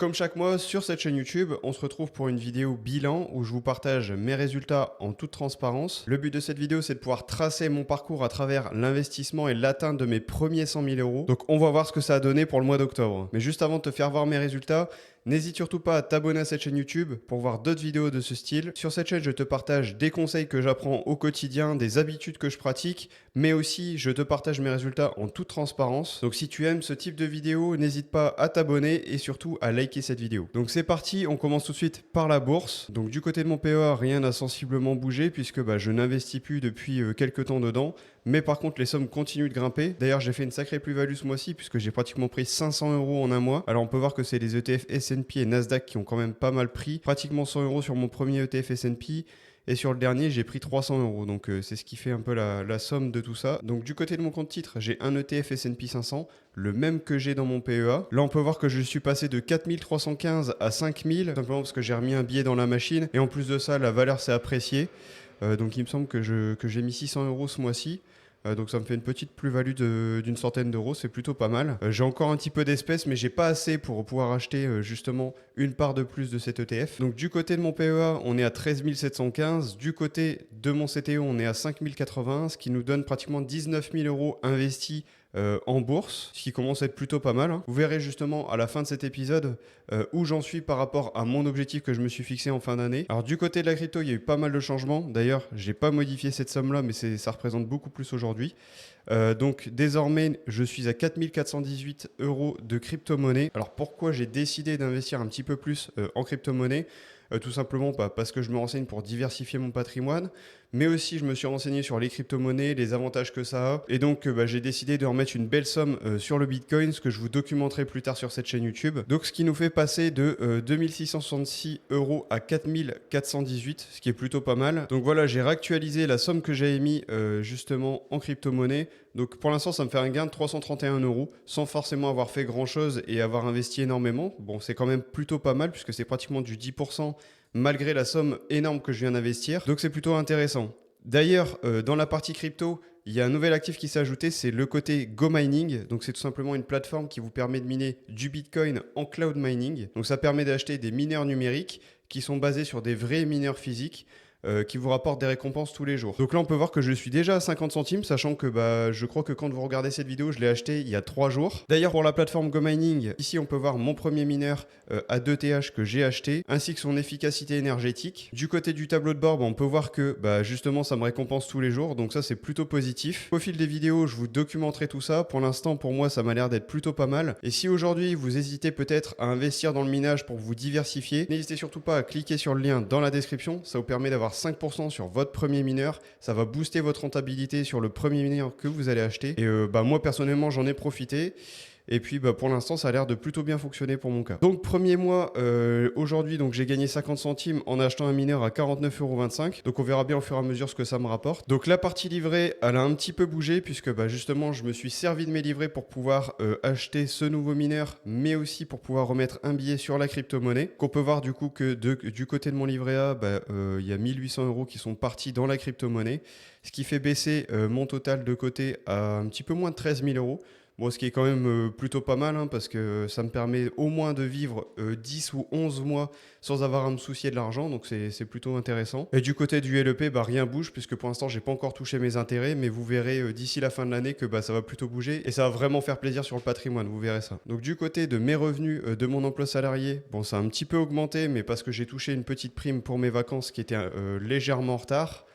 Comme chaque mois sur cette chaîne YouTube, on se retrouve pour une vidéo bilan où je vous partage mes résultats en toute transparence. Le but de cette vidéo, c'est de pouvoir tracer mon parcours à travers l'investissement et l'atteinte de mes premiers 100 000 euros. Donc on va voir ce que ça a donné pour le mois d'octobre. Mais juste avant de te faire voir mes résultats, n'hésite surtout pas à t'abonner à cette chaîne YouTube pour voir d'autres vidéos de ce style. Sur cette chaîne, je te partage des conseils que j'apprends au quotidien, des habitudes que je pratique, mais aussi je te partage mes résultats en toute transparence. Donc si tu aimes ce type de vidéo, n'hésite pas à t'abonner et surtout à liker cette vidéo. Donc c'est parti, on commence tout de suite par la bourse. Donc du côté de mon PEA, rien n'a sensiblement bougé puisque je n'investis plus depuis quelques temps dedans. Mais par contre, les sommes continuent de grimper. D'ailleurs, j'ai fait une sacrée plus-value ce mois-ci puisque j'ai pratiquement pris 500 euros en un mois. Alors, on peut voir que c'est les ETF S&P et Nasdaq qui ont quand même pas mal pris. Pratiquement 100 euros sur mon premier ETF S&P. Et sur le dernier, j'ai pris 300 euros. Donc, c'est ce qui fait un peu la somme de tout ça. Donc, du côté de mon compte titre, j'ai un ETF S&P 500, le même que j'ai dans mon PEA. Là, on peut voir que je suis passé de 4315 à 5000, simplement parce que j'ai remis un billet dans la machine. Et en plus de ça, la valeur s'est appréciée. Donc, il me semble que j'ai mis 600 euros ce mois-ci. Donc ça me fait une petite plus-value d'une centaine d'euros, c'est plutôt pas mal. J'ai encore un petit peu d'espèces, mais j'ai pas assez pour pouvoir acheter justement une part de plus de cet ETF. Donc du côté de mon PEA, on est à 13 715. Du côté de mon CTO, on est à 5 080, ce qui nous donne pratiquement 19 000 euros investis en bourse, ce qui commence à être plutôt pas mal. Vous verrez justement à la fin de cet épisode où j'en suis par rapport à mon objectif que je me suis fixé en fin d'année. Alors du côté de la crypto, il y a eu pas mal de changements. D'ailleurs, j'ai pas modifié cette somme-là, mais ça représente beaucoup plus aujourd'hui. Donc désormais, je suis à 4 418 euros de crypto-monnaie. Alors pourquoi j'ai décidé d'investir un petit peu plus en crypto-monnaie? Tout simplement parce que je me renseigne pour diversifier mon patrimoine, mais aussi je me suis renseigné sur les crypto-monnaies, les avantages que ça a, et donc j'ai décidé de remettre une belle somme sur le Bitcoin, ce que je vous documenterai plus tard sur cette chaîne YouTube. Donc ce qui nous fait passer de 2666 euros à 4418, ce qui est plutôt pas mal. Donc voilà, j'ai réactualisé la somme que j'avais mis justement en crypto-monnaie. Donc pour l'instant, ça me fait un gain de 331 euros sans forcément avoir fait grand chose et avoir investi énormément. Bon, c'est quand même plutôt pas mal puisque c'est pratiquement du 10% malgré la somme énorme que je viens d'investir. Donc c'est plutôt intéressant. D'ailleurs, dans la partie crypto, il y a un nouvel actif qui s'est ajouté, c'est le côté Go Mining. Donc c'est tout simplement une plateforme qui vous permet de miner du Bitcoin en cloud mining. Donc ça permet d'acheter des mineurs numériques qui sont basés sur des vrais mineurs physiques. Qui vous rapportent des récompenses tous les jours. Donc là, on peut voir que je suis déjà à 50 centimes, sachant que je crois que quand vous regardez cette vidéo, je l'ai acheté il y a 3 jours. D'ailleurs, pour la plateforme GoMining, ici, on peut voir mon premier mineur à 2 TH que j'ai acheté, ainsi que son efficacité énergétique. Du côté du tableau de bord, on peut voir que justement, ça me récompense tous les jours, donc ça, c'est plutôt positif. Au fil des vidéos, je vous documenterai tout ça. Pour l'instant, pour moi, ça m'a l'air d'être plutôt pas mal. Et si aujourd'hui, vous hésitez peut-être à investir dans le minage pour vous diversifier, n'hésitez surtout pas à cliquer sur le lien dans la description. Ça vous permet d'avoir 5% sur votre premier mineur, ça va booster votre rentabilité sur le premier mineur que vous allez acheter. Et moi personnellement j'en ai profité. Et puis pour l'instant ça a l'air de plutôt bien fonctionner pour mon cas. Donc premier mois aujourd'hui, donc j'ai gagné 50 centimes en achetant un mineur à 49,25 €. Donc on verra bien au fur et à mesure ce que ça me rapporte. Donc la partie livrée, elle a un petit peu bougé puisque justement je me suis servi de mes livrets pour pouvoir acheter ce nouveau mineur, mais aussi pour pouvoir remettre un billet sur la crypto-monnaie. Qu'on peut voir du coup que du côté de mon livret A, il y a 1800 euros qui sont partis dans la crypto-monnaie, ce qui fait baisser mon total de côté à un petit peu moins de 13 000 euros. Bon, ce qui est quand même plutôt pas mal, parce que ça me permet au moins de vivre 10 ou 11 mois sans avoir à me soucier de l'argent, donc c'est plutôt intéressant. Et du côté du LEP, rien bouge, puisque pour l'instant, j'ai pas encore touché mes intérêts, mais vous verrez d'ici la fin de l'année que ça va plutôt bouger, et ça va vraiment faire plaisir sur le patrimoine, vous verrez ça. Donc du côté de mes revenus de mon emploi salarié, bon, ça a un petit peu augmenté, mais parce que j'ai touché une petite prime pour mes vacances qui était légèrement en retard.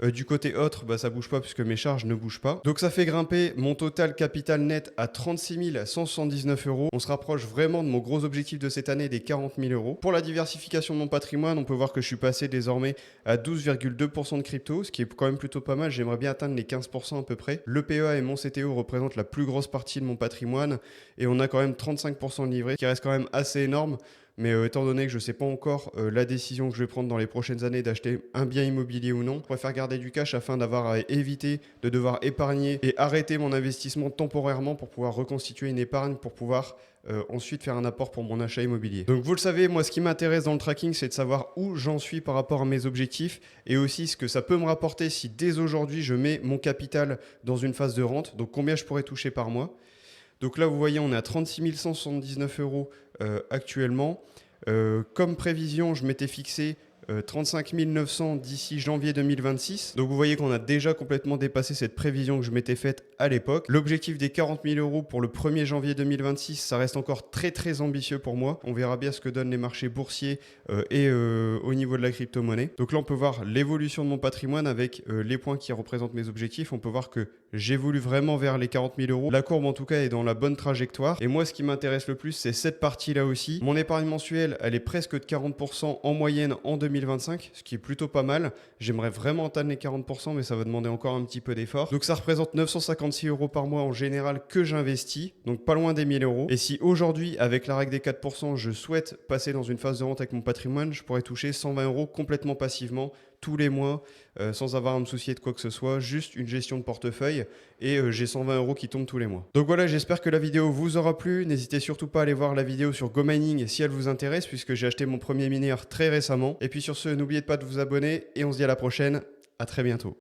Du côté autre, ça bouge pas puisque mes charges ne bougent pas. Donc ça fait grimper mon total capital net à 36 179 euros. On se rapproche vraiment de mon gros objectif de cette année des 40 000 euros. Pour la diversification de mon patrimoine, on peut voir que je suis passé désormais à 12,2% de crypto, ce qui est quand même plutôt pas mal. J'aimerais bien atteindre les 15% à peu près. Le PEA et mon CTO représentent la plus grosse partie de mon patrimoine et on a quand même 35% de livré, ce qui reste quand même assez énorme. Mais étant donné que je ne sais pas encore la décision que je vais prendre dans les prochaines années d'acheter un bien immobilier ou non, je préfère garder du cash afin d'avoir à éviter de devoir épargner et arrêter mon investissement temporairement pour pouvoir reconstituer une épargne pour pouvoir ensuite faire un apport pour mon achat immobilier. Donc vous le savez, moi ce qui m'intéresse dans le tracking, c'est de savoir où j'en suis par rapport à mes objectifs et aussi ce que ça peut me rapporter si dès aujourd'hui je mets mon capital dans une phase de rente, donc combien je pourrais toucher par mois. Donc là, vous voyez, on est à 36 179 euros actuellement. Comme prévision, je m'étais fixé 35 900 d'ici janvier 2026. Donc vous voyez qu'on a déjà complètement dépassé cette prévision que je m'étais faite à l'époque. L'objectif des 40 000 euros pour le 1er janvier 2026, ça reste encore très ambitieux pour moi. On verra bien ce que donnent les marchés boursiers et au niveau de la crypto-monnaie. Donc là, on peut voir l'évolution de mon patrimoine avec les points qui représentent mes objectifs. On peut voir que j'évolue vraiment vers les 40 000 euros. La courbe, en tout cas, est dans la bonne trajectoire. Et moi, ce qui m'intéresse le plus, c'est cette partie-là aussi. Mon épargne mensuelle, elle est presque de 40% en moyenne en 2025, ce qui est plutôt pas mal. J'aimerais vraiment atteindre les 40%, mais ça va demander encore un petit peu d'effort. Donc ça représente 956 euros par mois en général que j'investis, donc pas loin des 1000 euros. Et si aujourd'hui, avec la règle des 4%, je souhaite passer dans une phase de rente avec mon patrimoine, je pourrais toucher 120 euros complètement passivement tous les mois, sans avoir à me soucier de quoi que ce soit, juste une gestion de portefeuille, et j'ai 120 euros qui tombent tous les mois. Donc voilà, j'espère que la vidéo vous aura plu. N'hésitez surtout pas à aller voir la vidéo sur GoMining si elle vous intéresse, puisque j'ai acheté mon premier mineur très récemment. Et puis sur ce, n'oubliez pas de vous abonner, et on se dit à la prochaine. À très bientôt.